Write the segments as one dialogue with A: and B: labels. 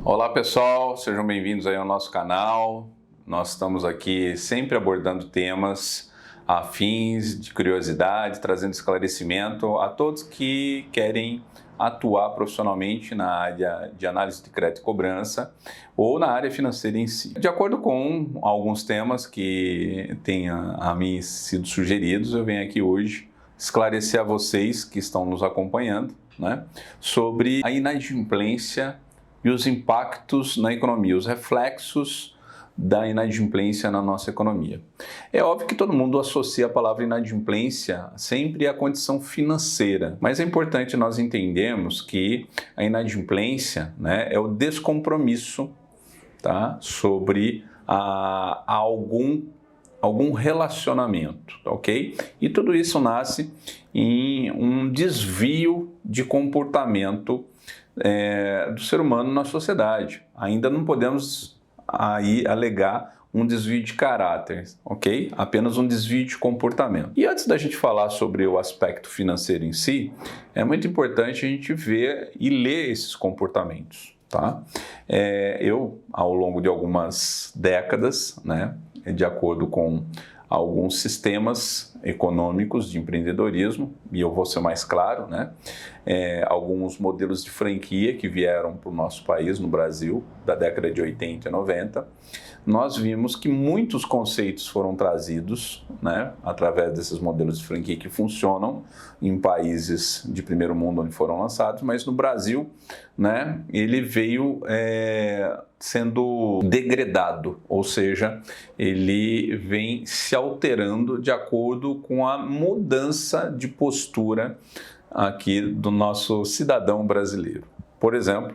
A: Olá pessoal, sejam bem-vindos aí ao nosso canal. Nós estamos aqui sempre abordando temas afins de curiosidade, trazendo esclarecimento a todos que querem atuar profissionalmente na área de análise de crédito e cobrança ou na área financeira em si. De acordo com alguns temas que tenham a mim sido sugeridos, eu venho aqui hoje esclarecer a vocês que estão nos acompanhando, né, sobre a inadimplência e os impactos na economia, os reflexos da inadimplência na nossa economia. É óbvio que todo mundo associa a palavra inadimplência sempre à condição financeira, mas é importante nós entendermos que a inadimplência, né, é o descompromisso, tá, sobre algum relacionamento, ok? E tudo isso nasce em um desvio de comportamento do ser humano na sociedade. Ainda não podemos aí alegar um desvio de caráter, ok? Apenas um desvio de comportamento. E antes da gente falar sobre o aspecto financeiro em si, é muito importante a gente ver e ler esses comportamentos, tá? Eu, ao longo de algumas décadas, né, de acordo com alguns sistemas econômicos de empreendedorismo, e eu vou ser mais claro, né? Alguns modelos de franquia que vieram para o nosso país, no Brasil, da década de 80 e 90, nós vimos que muitos conceitos foram trazidos, né, através desses modelos de franquia que funcionam em países de primeiro mundo onde foram lançados, mas no Brasil, né, ele veio sendo degradado, ou seja, ele vem se alterando de acordo com a mudança de postura aqui do nosso cidadão brasileiro. Por exemplo,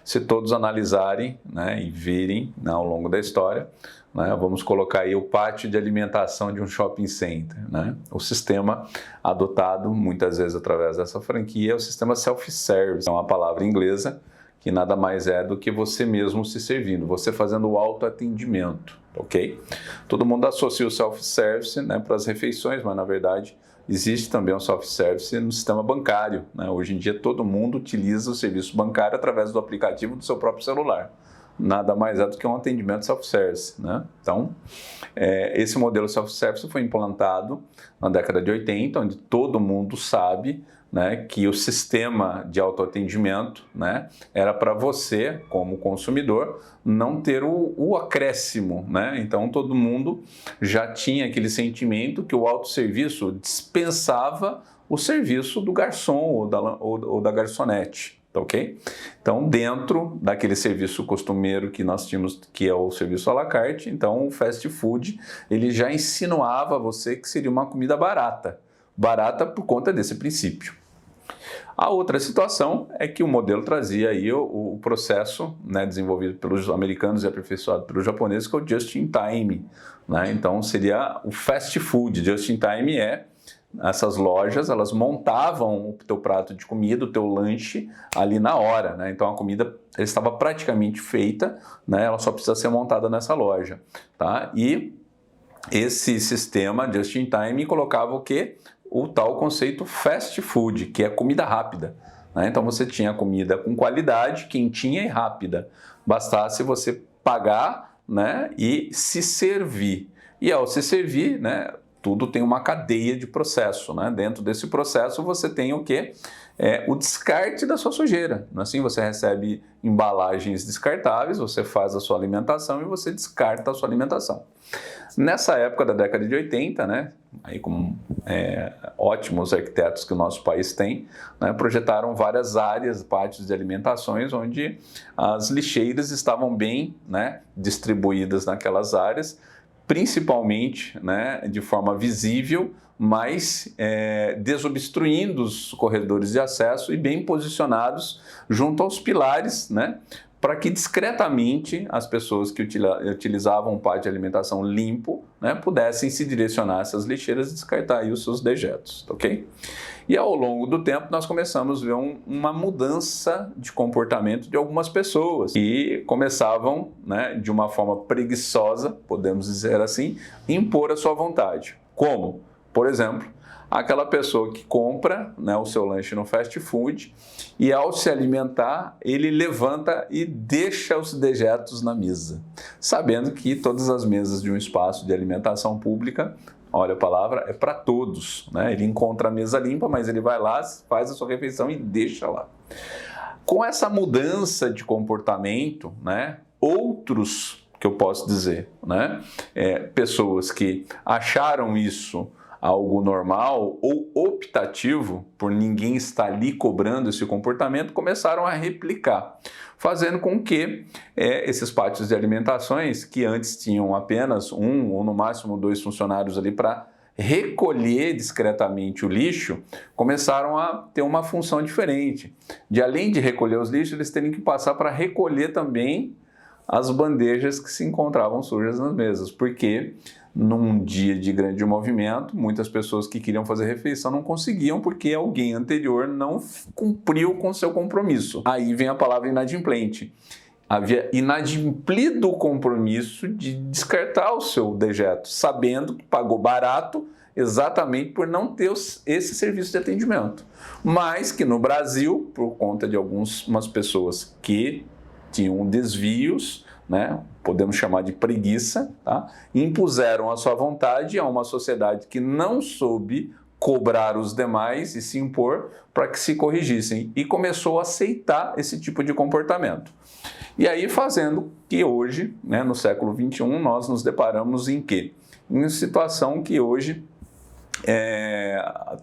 A: se todos analisarem, né, e virem, né, ao longo da história, né, vamos colocar aí o pátio de alimentação de um shopping center, né? O sistema adotado muitas vezes através dessa franquia é o sistema self-service, é uma palavra inglesa que nada mais é do que você mesmo se servindo, você fazendo o autoatendimento, ok? Todo mundo associa o self-service, né, para as refeições, mas na verdade existe também um self-service no sistema bancário, né? Hoje em dia todo mundo utiliza o serviço bancário através do aplicativo do seu próprio celular. Nada mais é do que um atendimento self-service, né? Então, esse modelo self-service foi implantado na década de 80, onde todo mundo sabe, né, que o sistema de autoatendimento, né, era para você, como consumidor, não ter o acréscimo, né? Então todo mundo já tinha aquele sentimento que o autosserviço dispensava o serviço do garçom ou da garçonete. Ok? Então, dentro daquele serviço costumeiro que nós tínhamos, que é o serviço à la carte, então o fast food, ele já insinuava a você que seria uma comida barata. Barata por conta desse princípio. A outra situação é que o modelo trazia aí o processo, né, desenvolvido pelos americanos e aperfeiçoado pelos japoneses, que é o just in time, né? Então, seria o fast food. Just in time essas lojas, elas montavam o teu prato de comida, o teu lanche ali na hora, né? Então a comida estava praticamente feita, né? Ela só precisa ser montada nessa loja, tá? E esse sistema just in time colocava o quê? O tal conceito fast food, que é comida rápida, né? Então você tinha comida com qualidade, quentinha e rápida. Bastasse você pagar, né, e se servir. E ao se servir, né, tudo tem uma cadeia de processo, né? Dentro desse processo você tem o quê? O descarte da sua sujeira. Assim, você recebe embalagens descartáveis, você faz a sua alimentação e você descarta a sua alimentação. Nessa época da década de 80, né, aí com ótimos arquitetos que o nosso país tem, né, projetaram várias áreas, pátios de alimentações, onde as lixeiras estavam bem, né, distribuídas naquelas áreas, principalmente, né, de forma visível, mas desobstruindo os corredores de acesso e bem posicionados junto aos pilares, né, para que discretamente as pessoas que utilizavam um pátio de alimentação limpo, né, pudessem se direcionar a essas lixeiras e descartar aí os seus dejetos, ok? E ao longo do tempo nós começamos a ver uma mudança de comportamento de algumas pessoas que começavam, né, de uma forma preguiçosa, podemos dizer assim, impor a sua vontade. Como? Por exemplo, aquela pessoa que compra, né, o seu lanche no fast food e ao se alimentar, ele levanta e deixa os dejetos na mesa, sabendo que todas as mesas de um espaço de alimentação pública, olha a palavra, é para todos, né? Ele encontra a mesa limpa, mas ele vai lá, faz a sua refeição e deixa lá. Com essa mudança de comportamento, né, outros, que eu posso dizer, né, pessoas que acharam isso algo normal ou optativo, por ninguém estar ali cobrando esse comportamento, começaram a replicar, fazendo com que esses pátios de alimentações, que antes tinham apenas um ou no máximo 2 funcionários ali para recolher discretamente o lixo, começaram a ter uma função diferente. De além de recolher os lixos, eles terem que passar para recolher também as bandejas que se encontravam sujas nas mesas, porque num dia de grande movimento, muitas pessoas que queriam fazer refeição não conseguiam porque alguém anterior não cumpriu com seu compromisso. Aí vem a palavra inadimplente. Havia inadimplido o compromisso de descartar o seu dejeto, sabendo que pagou barato exatamente por não ter esse serviço de atendimento. Mas que no Brasil, por conta de algumas pessoas que tinham desvios, né, podemos chamar de preguiça, tá, impuseram a sua vontade a uma sociedade que não soube cobrar os demais e se impor para que se corrigissem, e começou a aceitar esse tipo de comportamento. E aí fazendo que hoje, né, no século XXI, nós nos deparamos em quê? Em uma situação que hoje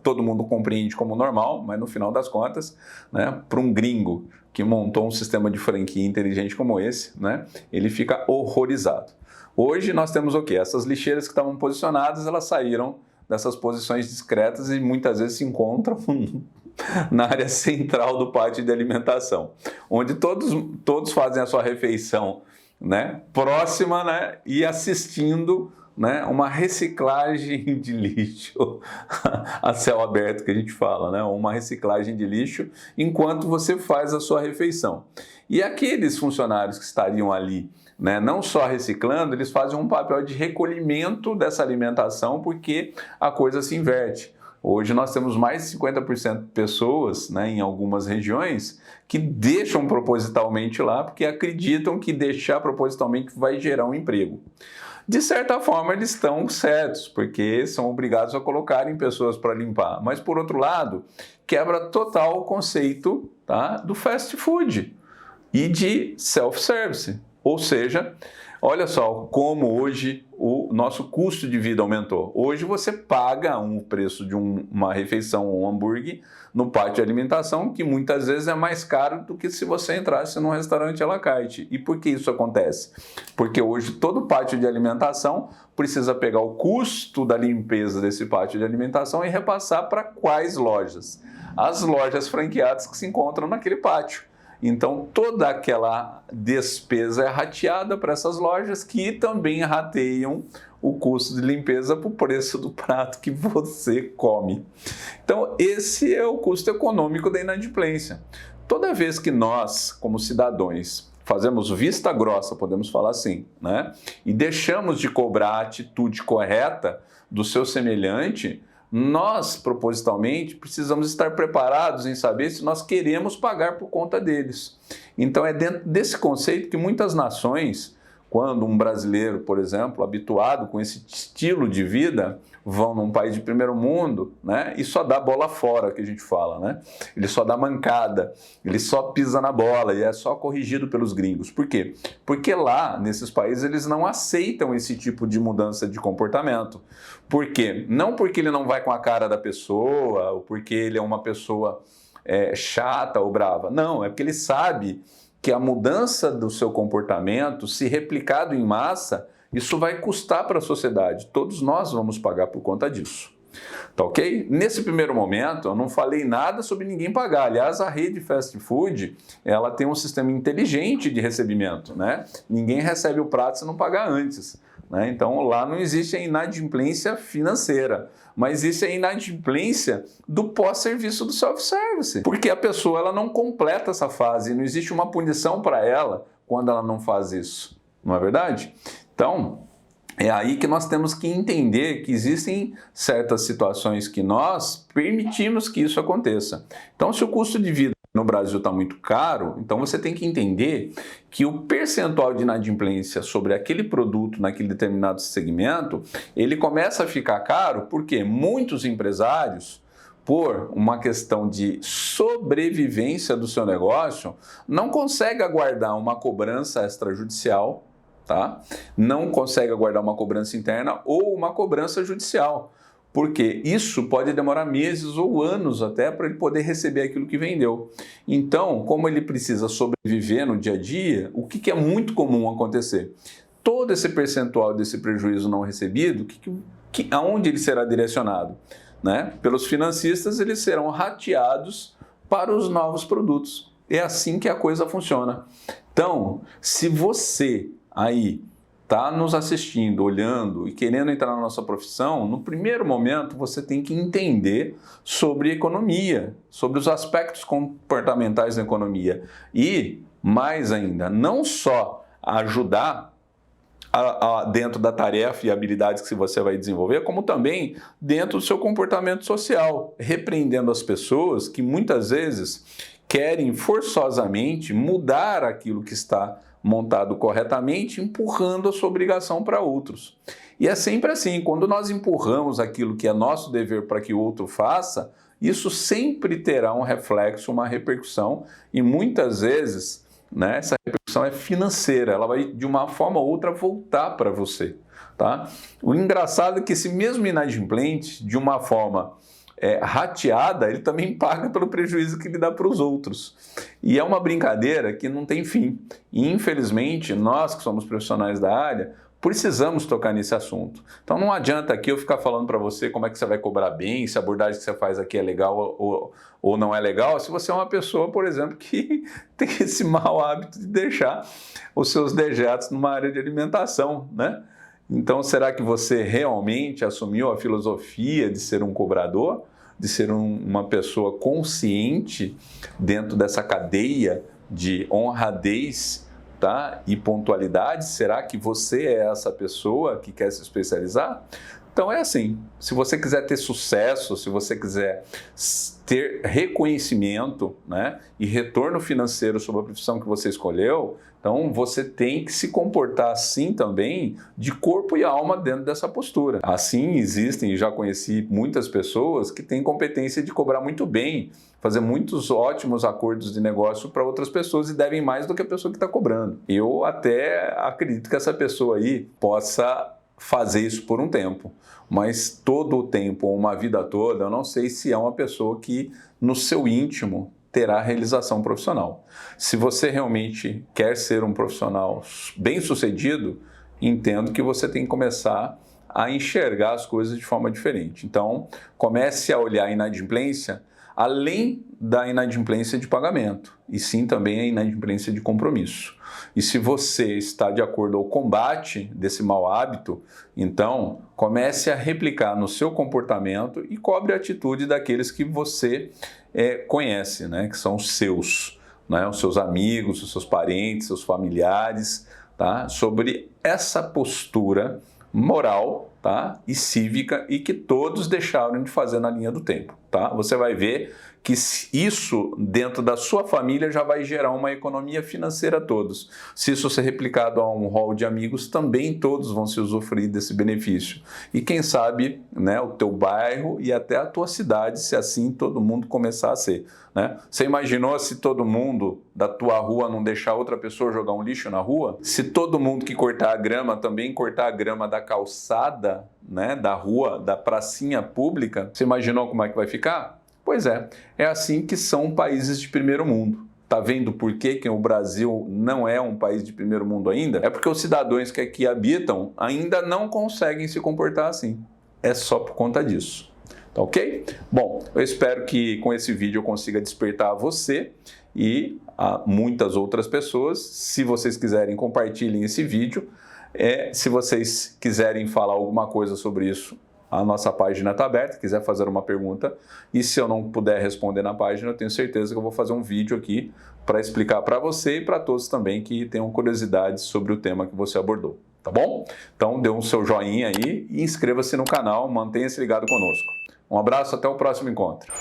A: todo mundo compreende como normal, mas no final das contas, né, para um gringo que montou um sistema de franquia inteligente como esse, né, ele fica horrorizado. Hoje nós temos o quê? Essas lixeiras que estavam posicionadas, elas saíram dessas posições discretas e muitas vezes se encontram na área central do pátio de alimentação, onde todos fazem a sua refeição, né, próxima, né, e assistindo, né, uma reciclagem de lixo a céu aberto, que a gente fala, né, uma reciclagem de lixo enquanto você faz a sua refeição. E aqueles funcionários que estariam ali, né, não só reciclando, eles fazem um papel de recolhimento dessa alimentação, porque a coisa se inverte. Hoje nós temos mais de 50% de pessoas, né, em algumas regiões que deixam propositalmente lá porque acreditam que deixar propositalmente vai gerar um emprego. De certa forma, eles estão certos, porque são obrigados a colocarem pessoas para limpar. Mas, por outro lado, quebra total o conceito, tá, do fast food e de self-service. Ou seja, olha só como hoje o nosso custo de vida aumentou. Hoje você paga o preço de uma refeição ou um hambúrguer no pátio de alimentação, que muitas vezes é mais caro do que se você entrasse num restaurante à la carte. E por que isso acontece? Porque hoje todo pátio de alimentação precisa pegar o custo da limpeza desse pátio de alimentação e repassar para quais lojas? As lojas franqueadas que se encontram naquele pátio. Então, toda aquela despesa é rateada para essas lojas, que também rateiam o custo de limpeza para o preço do prato que você come. Então, esse é o custo econômico da inadimplência. Toda vez que nós, como cidadãos, fazemos vista grossa, podemos falar assim, né, e deixamos de cobrar a atitude correta do seu semelhante, nós, propositalmente, precisamos estar preparados em saber se nós queremos pagar por conta deles. Então, é dentro desse conceito que muitas nações, quando um brasileiro, por exemplo, habituado com esse estilo de vida, vão num país de primeiro mundo, né, e só dá bola fora, que a gente fala, né? Ele só dá mancada, ele só pisa na bola e é só corrigido pelos gringos. Por quê? Porque lá, nesses países, eles não aceitam esse tipo de mudança de comportamento. Por quê? Não porque ele não vai com a cara da pessoa, ou porque ele é uma pessoa chata ou brava. Não, é porque ele sabe que a mudança do seu comportamento, se replicado em massa, isso vai custar para a sociedade. Todos nós vamos pagar por conta disso. Tá ok? Nesse primeiro momento, eu não falei nada sobre ninguém pagar. Aliás, a rede fast food, ela tem um sistema inteligente de recebimento, né? Ninguém recebe o prato se não pagar antes, né? Então, lá não existe a inadimplência financeira, mas existe a inadimplência do pós-serviço do self-service. Porque a pessoa ela não completa essa fase, não existe uma punição para ela quando ela não faz isso. Não é verdade? Então, É aí que nós temos que entender que existem certas situações que nós permitimos que isso aconteça. Então, se o custo de vida no Brasil está muito caro, então você tem que entender que o percentual de inadimplência sobre aquele produto naquele determinado segmento, ele começa a ficar caro porque muitos empresários, por uma questão de sobrevivência do seu negócio, não conseguem aguardar uma cobrança extrajudicial, tá? Não consegue aguardar uma cobrança interna ou uma cobrança judicial, porque isso pode demorar meses ou anos até para ele poder receber aquilo que vendeu. Então, como ele precisa sobreviver no dia a dia, o que é muito comum acontecer? Todo esse percentual desse prejuízo não recebido, aonde ele será direcionado? Né? Pelos financistas, eles serão rateados para os novos produtos. É assim que a coisa funciona. Então, se você aí está nos assistindo, olhando e querendo entrar na nossa profissão, no primeiro momento você tem que entender sobre economia, sobre os aspectos comportamentais da economia e, mais ainda, não só ajudar dentro da tarefa e habilidades que você vai desenvolver, como também dentro do seu comportamento social, repreendendo as pessoas que muitas vezes querem forçosamente mudar aquilo que está montado corretamente, empurrando a sua obrigação para outros. E é sempre assim, quando nós empurramos aquilo que é nosso dever para que o outro faça, isso sempre terá um reflexo, uma repercussão, e muitas vezes, né, essa repercussão é financeira, ela vai de uma forma ou outra voltar para você. Tá? O engraçado é que esse mesmo inadimplente, de uma forma rateada, ele também paga pelo prejuízo que ele dá para os outros. E é uma brincadeira que não tem fim. E, infelizmente, nós que somos profissionais da área, precisamos tocar nesse assunto. Então não adianta aqui eu ficar falando para você como é que você vai cobrar bem, se a abordagem que você faz aqui é legal ou não é legal, se você é uma pessoa, por exemplo, que tem esse mau hábito de deixar os seus dejetos numa área de alimentação, né? Então, será que você realmente assumiu a filosofia de ser um cobrador, de ser uma pessoa consciente dentro dessa cadeia de honradez, tá? E pontualidade? Será que você é essa pessoa que quer se especializar? Então é assim, se você quiser ter sucesso, se você quiser ter reconhecimento, né, e retorno financeiro sobre a profissão que você escolheu, então você tem que se comportar assim também, de corpo e alma dentro dessa postura. Assim existem, e já conheci muitas pessoas que têm competência de cobrar muito bem, fazer muitos ótimos acordos de negócio para outras pessoas e devem mais do que a pessoa que está cobrando. Eu até acredito que essa pessoa aí possa fazer isso por um tempo, mas todo o tempo, ou uma vida toda, eu não sei se é uma pessoa que no seu íntimo terá realização profissional. Se você realmente quer ser um profissional bem-sucedido, entendo que você tem que começar a enxergar as coisas de forma diferente. Então, comece a olhar a inadimplência além da inadimplência de pagamento, e sim também a inadimplência de compromisso. E se você está de acordo ao combate desse mau hábito, então comece a replicar no seu comportamento e cobre a atitude daqueles que você conhece, né, que são os seus, né, os seus amigos, os seus parentes, seus familiares, tá, sobre essa postura moral, tá, e cívica, e que todos deixaram de fazer na linha do tempo. Tá? Você vai ver que isso dentro da sua família já vai gerar uma economia financeira a todos. Se isso ser replicado a um rol de amigos, também todos vão se usufruir desse benefício. E quem sabe, né, o teu bairro e até a tua cidade, se assim todo mundo começar a ser. Né? Você imaginou se todo mundo da tua rua não deixar outra pessoa jogar um lixo na rua? Se todo mundo que cortar a grama também cortar a grama da calçada, né, da rua, da pracinha pública, você imaginou como é que vai ficar? Pois é assim que são países de primeiro mundo. Tá vendo por que o Brasil não é um país de primeiro mundo ainda? É porque os cidadãos que aqui habitam ainda não conseguem se comportar assim. É só por conta disso. Tá ok? Bom, eu espero que com esse vídeo eu consiga despertar você e a muitas outras pessoas. Se vocês quiserem, compartilhem esse vídeo. Se vocês quiserem falar alguma coisa sobre isso, a nossa página está aberta, quiser fazer uma pergunta, e se eu não puder responder na página, eu tenho certeza que eu vou fazer um vídeo aqui para explicar para você e para todos também que tenham curiosidade sobre o tema que você abordou. tá bom? Então dê um seu joinha aí e inscreva-se no canal, mantenha-se ligado conosco. Um abraço, até o próximo encontro.